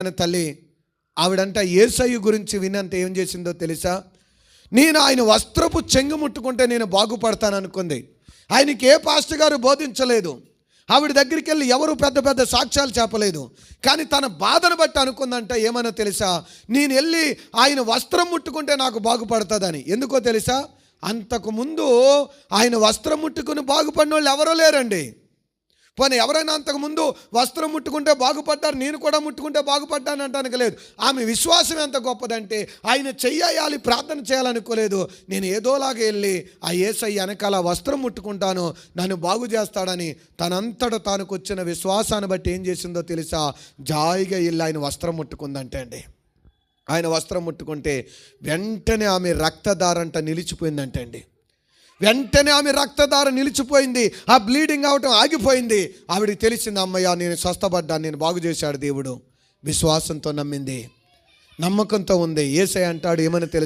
అనే తల్లి ఆవిడంట యేసయ్య గురించి వినంత ఏం చేసిందో తెలుసా? నేను ఆయన వస్త్రపు చెంగు ముట్టుకుంటే నేను బాగుపడతాను అనుకుంది. ఆయనకి ఏ పాస్టర్ గారు బోధించలేదు, ఆవిడ దగ్గరికి వెళ్ళి ఎవరు పెద్ద పెద్ద సాక్ష్యాలు చెప్పలేదు. కానీ తన బాధను బట్టి అనుకుందంట, ఏమన్నా తెలుసా, నేను వెళ్ళి ఆయన వస్త్రం ముట్టుకుంటే నాకు బాగుపడుతుందని. ఎందుకో తెలుసా? అంతకుముందు ఆయన వస్త్రం ముట్టుకుని బాగుపడిన వాళ్ళు ఎవరో లేరండి. పోనీ ఎవరైనా అంతకుముందు వస్త్రం ముట్టుకుంటే బాగుపడ్డారు, నేను కూడా ముట్టుకుంటే బాగుపడ్డాను అంటానికి లేదు. ఆమె విశ్వాసం ఎంత గొప్పదంటే ఆయన చెయ్యాలి, ప్రార్థన చేయాలనుకోలేదు. నేను ఏదోలాగా వెళ్ళి ఆ యేసయ్య వెనకాల వస్త్రం ముట్టుకుంటాను, నన్ను బాగు చేస్తాడని తనంతట తానుకు వచ్చిన విశ్వాసాన్ని బట్టి ఏం చేసిందో తెలుసా? జాయిగా వెళ్ళి ఆయన వస్త్రం ముట్టుకుందంటే అండి. ఆయన వస్త్రం ముట్టుకుంటే వెంటనే ఆమె రక్తధారంట నిలిచిపోయిందంటే అండి. వెంటనే ఆమె రక్తధార నిలిచిపోయింది, ఆ బ్లీడింగ్ అవటం ఆగిపోయింది. ఆవిడికి తెలిసింది, అమ్మయ్య నేను స్వస్థపడ్డాను, నేను బాగు చేశాడు దేవుడు. విశ్వాసంతో నమ్మింది, నమ్మకంతో ఉంది. యేసయ్య అంటాడు, ఏమని తెలుసు?